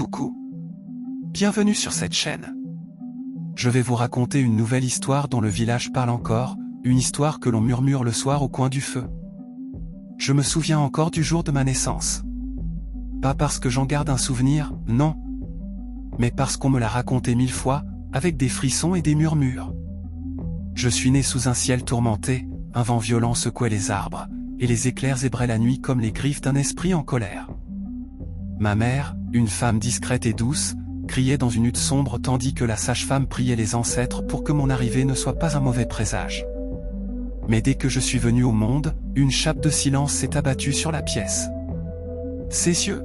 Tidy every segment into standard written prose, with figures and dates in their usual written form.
Coucou. Bienvenue sur cette chaîne. Je vais vous raconter une nouvelle histoire dont le village parle encore, une histoire que l'on murmure le soir au coin du feu. Je me souviens encore du jour de ma naissance. Pas parce que j'en garde un souvenir, non. Mais parce qu'on me l'a raconté 1000 fois, avec des frissons et des murmures. Je suis né sous un ciel tourmenté, un vent violent secouait les arbres, et les éclairs zébraient la nuit comme les griffes d'un esprit en colère. Ma mère, une femme discrète et douce, criait dans une hutte sombre tandis que la sage-femme priait les ancêtres pour que mon arrivée ne soit pas un mauvais présage. Mais dès que je suis venu au monde, une chape de silence s'est abattue sur la pièce. Ses yeux.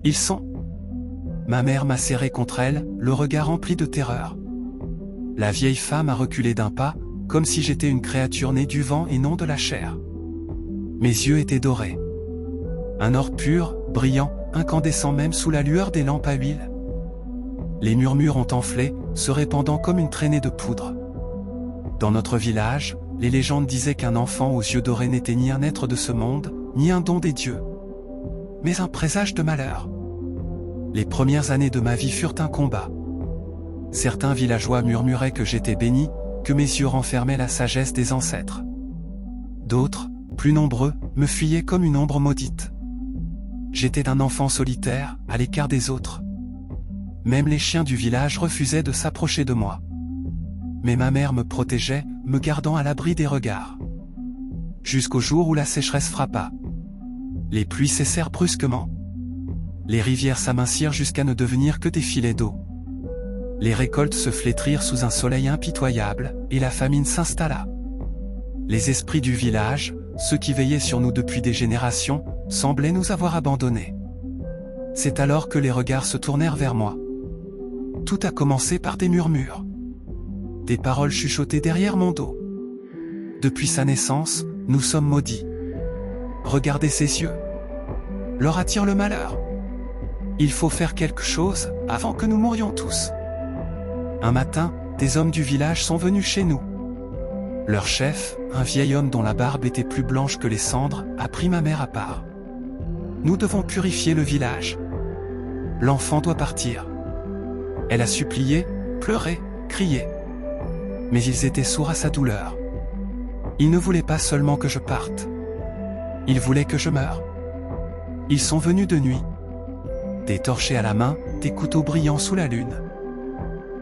Ils sont. Ma mère m'a serré contre elle, le regard rempli de terreur. La vieille femme a reculé d'un pas, comme si j'étais une créature née du vent et non de la chair. Mes yeux étaient dorés. Un or pur, brillant, incandescent même sous la lueur des lampes à huile. Les murmures ont enflé, se répandant comme une traînée de poudre. Dans notre village, les légendes disaient qu'un enfant aux yeux dorés n'était ni un être de ce monde, ni un don des dieux, mais un présage de malheur. Les premières années de ma vie furent un combat. Certains villageois murmuraient que j'étais béni, que mes yeux renfermaient la sagesse des ancêtres. D'autres, plus nombreux, me fuyaient comme une ombre maudite. J'étais un enfant solitaire, à l'écart des autres. Même les chiens du village refusaient de s'approcher de moi. Mais ma mère me protégeait, me gardant à l'abri des regards. Jusqu'au jour où la sécheresse frappa. Les pluies cessèrent brusquement. Les rivières s'amincirent jusqu'à ne devenir que des filets d'eau. Les récoltes se flétrirent sous un soleil impitoyable, et la famine s'installa. Les esprits du village, ceux qui veillaient sur nous depuis des générations, semblaient nous avoir abandonnés. C'est alors que les regards se tournèrent vers moi. Tout a commencé par des murmures. Des paroles chuchotées derrière mon dos. Depuis sa naissance, nous sommes maudits. Regardez ses yeux. Leur attire le malheur. Il faut faire quelque chose, avant que nous mourions tous. Un matin, des hommes du village sont venus chez nous. Leur chef, un vieil homme dont la barbe était plus blanche que les cendres, a pris ma mère à part. Nous devons purifier le village. L'enfant doit partir. Elle a supplié, pleuré, crié. Mais ils étaient sourds à sa douleur. Ils ne voulaient pas seulement que je parte. Ils voulaient que je meure. Ils sont venus de nuit. Des torchets à la main, des couteaux brillants sous la lune.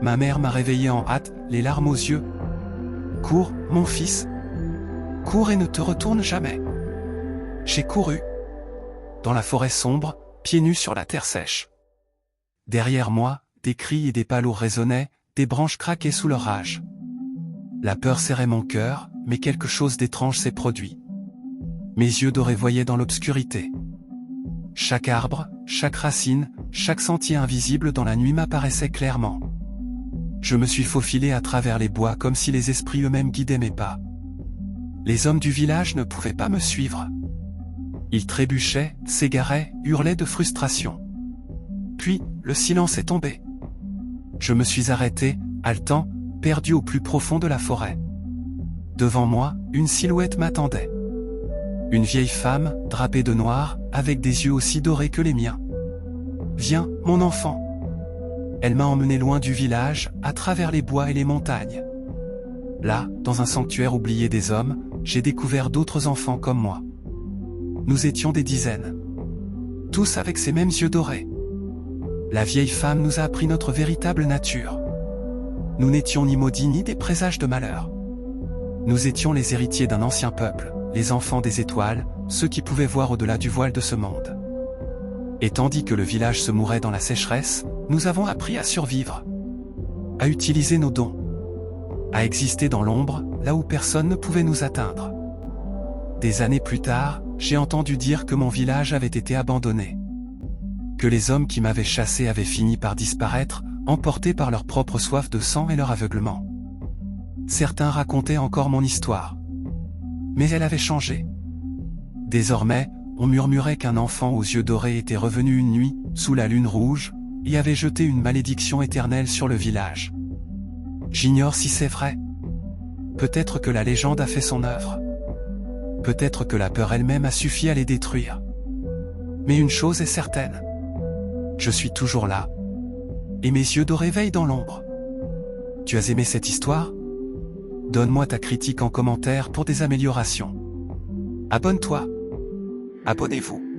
Ma mère m'a réveillé en hâte, les larmes aux yeux. « Cours, mon fils. Cours et ne te retourne jamais. » J'ai couru. Dans la forêt sombre, pieds nus sur la terre sèche. Derrière moi, des cris et des pas lourds résonnaient, des branches craquaient sous leur rage. La peur serrait mon cœur, mais quelque chose d'étrange s'est produit. Mes yeux dorés voyaient dans l'obscurité. Chaque arbre, chaque racine, chaque sentier invisible dans la nuit m'apparaissait clairement. Je me suis faufilé à travers les bois comme si les esprits eux-mêmes guidaient mes pas. Les hommes du village ne pouvaient pas me suivre. Ils trébuchaient, s'égaraient, hurlaient de frustration. Puis, le silence est tombé. Je me suis arrêté, haletant, perdu au plus profond de la forêt. Devant moi, une silhouette m'attendait. Une vieille femme, drapée de noir, avec des yeux aussi dorés que les miens. « Viens, mon enfant !» Elle m'a emmené loin du village, à travers les bois et les montagnes. Là, dans un sanctuaire oublié des hommes, j'ai découvert d'autres enfants comme moi. Nous étions des dizaines. Tous avec ces mêmes yeux dorés. La vieille femme nous a appris notre véritable nature. Nous n'étions ni maudits ni des présages de malheur. Nous étions les héritiers d'un ancien peuple, les enfants des étoiles, ceux qui pouvaient voir au-delà du voile de ce monde. Et tandis que le village se mourait dans la sécheresse, nous avons appris à survivre, à utiliser nos dons, à exister dans l'ombre, là où personne ne pouvait nous atteindre. Des années plus tard, j'ai entendu dire que mon village avait été abandonné, que les hommes qui m'avaient chassé avaient fini par disparaître, emportés par leur propre soif de sang et leur aveuglement. Certains racontaient encore mon histoire. Mais elle avait changé. Désormais, on murmurait qu'un enfant aux yeux dorés était revenu une nuit, sous la lune rouge, et avait jeté une malédiction éternelle sur le village. J'ignore si c'est vrai. Peut-être que la légende a fait son œuvre. Peut-être que la peur elle-même a suffi à les détruire. Mais une chose est certaine. je suis toujours là. Et mes yeux dorés veillent dans l'ombre. Tu as aimé cette histoire? Donne-moi ta critique en commentaire pour des améliorations. Abonne-toi. Abonnez-vous.